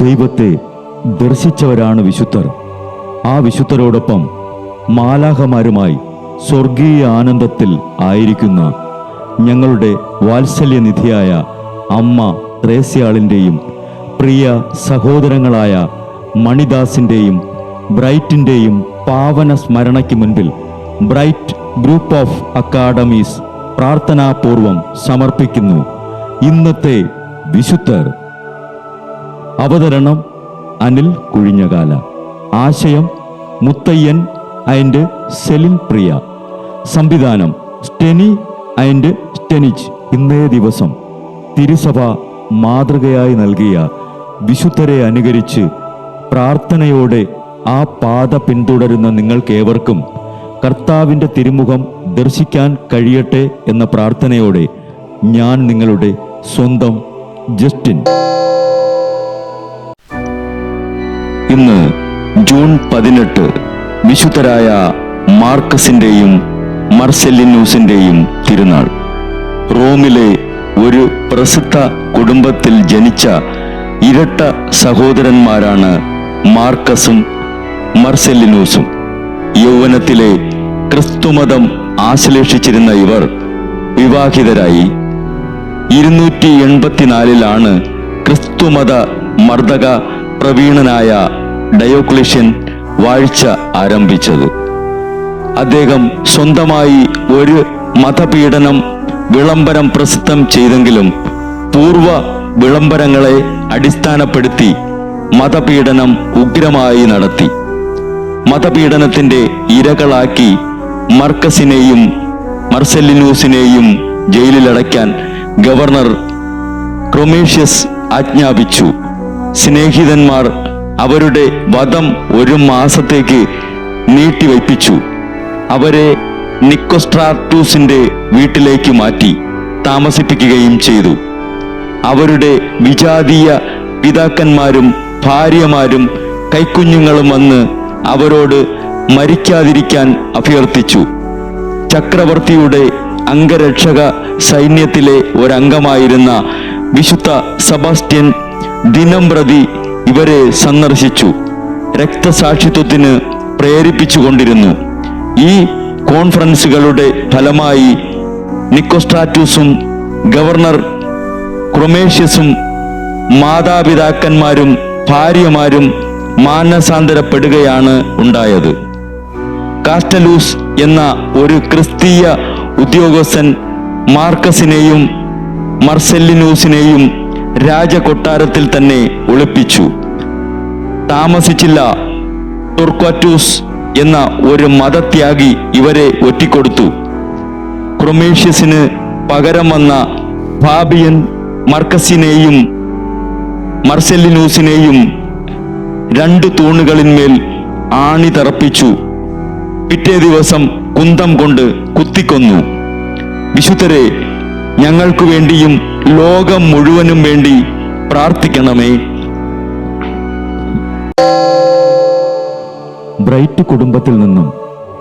ദൈവത്തെ ദർശിച്ചവരാണ് വിശുദ്ധർ. ആ വിശുദ്ധരോടൊപ്പം മാലാഖമാരുമായി സ്വർഗീയ ആനന്ദത്തിൽ ആയിരിക്കുന്ന ഞങ്ങളുടെ വാത്സല്യനിധിയായ അമ്മ ത്രേസ്യാളിൻ്റെയും പ്രിയ സഹോദരങ്ങളായ മണിദാസിൻ്റെയും ബ്രൈറ്റിൻ്റെയും പാവന സ്മരണയ്ക്ക് മുൻപിൽ ബ്രൈറ്റ് ഗ്രൂപ്പ് ഓഫ് അക്കാഡമീസ് പ്രാർത്ഥനാപൂർവം സമർപ്പിക്കുന്നു ഇന്നത്തെ വിശുദ്ധർ. അവതരണം അനിൽ കുഴിഞ്ഞകാല. ആശയം മുത്തയ്യൻ ആൻഡ് സെലിൻ പ്രിയ. സംവിധാനം സ്റ്റെനി ആൻഡ് സ്റ്റെനിച്ച്. ഇന്നേ ദിവസം തിരുസഭ മാതൃകയായി നൽകിയ വിശുദ്ധരെ അനുകരിച്ച് പ്രാർത്ഥനയോടെ ആ പാത പിന്തുടരുന്ന നിങ്ങൾക്കേവർക്കും കർത്താവിൻ്റെ തിരുമുഖം ദർശിക്കാൻ കഴിയട്ടെ എന്ന പ്രാർത്ഥനയോടെ ഞാൻ നിങ്ങളുടെ സ്വന്തം ജസ്റ്റിൻ. ഇന്ന് ജൂൺ 18 വിശുദ്ധരായ മാർക്കസിൻ്റെയും മർസെല്ലിനൂസിൻ്റെയും തിരുനാൾ. റോമിലെ ഒരു പ്രസിദ്ധ കുടുംബത്തിൽ ജനിച്ച ഇരട്ട സഹോദരന്മാരാണ് മാർക്കസും മർസെല്ലിനൂസും. യൗവനത്തിലെ ക്രിസ്തുമതം ആശ്ലേഷിച്ചിരുന്ന ഇവർ വിവാഹിതരായി. 284 ക്രിസ്തുമത മർദ്ദക പ്രവീണനായ ഡയോക്ലിഷ്യൻ വാഴ്ച ആരംഭിച്ചത്. അദ്ദേഹം സ്വന്തമായി ഒരു മതപീഡനം വിളംബരം പ്രസിദ്ധം ചെയ്തെങ്കിലും പൂർവ വിളംബരങ്ങളെ അടിസ്ഥാനപ്പെടുത്തി മതപീഡനം ഉഗ്രമായി നടത്തി. മതപീഡനത്തിന്റെ ഇരകളാക്കി മർക്കസിനെയും മർസെല്ലിനൂസിനെയും ജയിലിലടയ്ക്കാൻ ഗവർണർ ക്രൊമേഷ്യസ് ആജ്ഞാപിച്ചു. സ്നേഹിതന്മാർ അവരുടെ വധം 1 മാസത്തേക്ക് നീട്ടിവയ്പ്പിച്ചു. അവരെ നിക്കോസ്ട്രാറ്റൂസിന്റെ വീട്ടിലേക്ക് മാറ്റി താമസിപ്പിക്കുകയും ചെയ്തു. അവരുടെ വിജാതീയ പിതാക്കന്മാരും ഭാര്യമാരും കൈക്കുഞ്ഞുങ്ങളും വന്ന് അവരോട് മരിക്കാതിരിക്കാൻ അഭ്യർത്ഥിച്ചു. ചക്രവർത്തിയുടെ അംഗരക്ഷക സൈന്യത്തിലെ ഒരംഗമായിരുന്ന വിശുദ്ധ സെബാസ്റ്റ്യൻ ദിനംപ്രതി ഇവരെ സന്ദർശിച്ചു രക്തസാക്ഷിത്വത്തിന് പ്രേരിപ്പിച്ചുകൊണ്ടിരുന്നു. ഈ കോൺഫറൻസുകളുടെ ഫലമായി നിക്കോസ്ട്രാറ്റൂസും ഗവർണർ ക്രൊമേഷ്യസും മാതാപിതാക്കന്മാരും ഭാര്യമാരും മാനസാന്തരപ്പെടുകയാണ് ഉണ്ടായത്. കാസ്റ്റലൂസ് എന്ന ഒരു ക്രിസ്തീയ ഉദ്യോഗസ്ഥൻ മാർക്കസിനെയും മർസെല്ലിനൂസിനെയും രാജകൊട്ടാരത്തിൽ തന്നെ ഒളിപ്പിച്ചു. താമസിച്ചില്ല. ടൊർക്വാറ്റൂസ് എന്ന ഒരു മതത്യാഗി ഇവരെ ഒറ്റിക്കൊടുത്തു. ക്രൊമേഷ്യസിന് പകരം വന്ന ഫാബിയൻ മർക്കസിനെയും മർസെല്ലിനൂസിനെയും 2 തൂണുകളിന്മേൽ ആണി തറപ്പിച്ചു. പിറ്റേ ദിവസം കുന്തം കൊണ്ട് കുത്തിക്കൊന്നു. വിശുദ്ധരെ, ഞങ്ങൾക്കു വേണ്ടിയും ലോകം മുഴുവനും വേണ്ടി പ്രാർത്ഥിക്കണമേ. ബ്രൈറ്റ് കുടുംബത്തിൽ നിന്നും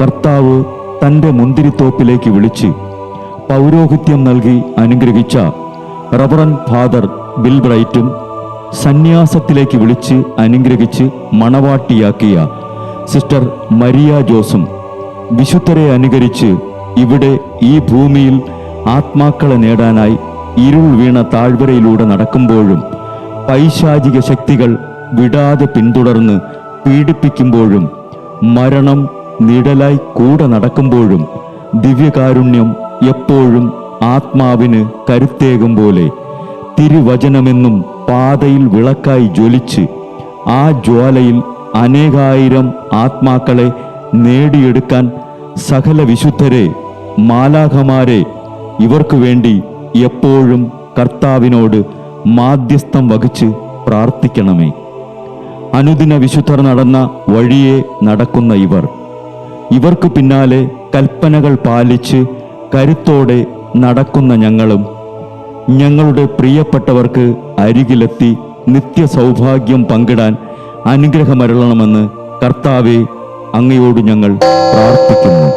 കർത്താവ് തൻ്റെ മുന്തിരിത്തോപ്പിലേക്ക് വിളിച്ച് പൗരോഹിത്യം നൽകി അനുഗ്രഹിച്ച റവറൻ ഫാദർ ബിൽ ബ്രൈറ്റും സന്യാസത്തിലേക്ക് വിളിച്ച് അനുഗ്രഹിച്ച് മണവാട്ടിയാക്കിയ സിസ്റ്റർ മരിയ ജോസും വിശുദ്ധരെ അനുകരിച്ച് ഇവിടെ ഈ ഭൂമിയിൽ ആത്മാക്കളെ നേടാനായി ഇരുൾ വീണ താഴ്വരയിലൂടെ നടക്കുമ്പോഴും പൈശാചിക ശക്തികൾ വിടാതെ പിന്തുടർന്ന് പീഡിപ്പിക്കുമ്പോഴും മരണം നിഴലായി കൂടെ നടക്കുമ്പോഴും ദിവ്യകാരുണ്യം എപ്പോഴും ആത്മാവിന് കരുത്തേകും പോലെ തിരുവചനമെന്നും പാതയിൽ വിളക്കായി ജ്വലിച്ച് ആ ജ്വാലയിൽ അനേകായിരം ആത്മാക്കളെ നേടിയെടുക്കാൻ സകല വിശുദ്ധരെ, മാലാഖമാരെ ഇവർക്കു വേണ്ടി എപ്പോഴും കർത്താവിനോട് മാധ്യസ്ഥം വഹിച്ച് പ്രാർത്ഥിക്കണമേ. അനുദിന വിശുദ്ധർ നടന്ന വഴിയെ നടക്കുന്ന ഇവർക്ക് പിന്നാലെ കൽപ്പനകൾ പാലിച്ച് കരുത്തോടെ നടക്കുന്ന ഞങ്ങളും ഞങ്ങളുടെ പ്രിയപ്പെട്ടവർക്ക് അരികിലെത്തി നിത്യസൗഭാഗ്യം പങ്കിടാൻ അനുഗ്രഹമരുളണമെന്ന് കർത്താവേ, അങ്ങയോട് ഞങ്ങൾ പ്രാർത്ഥിക്കുന്നു.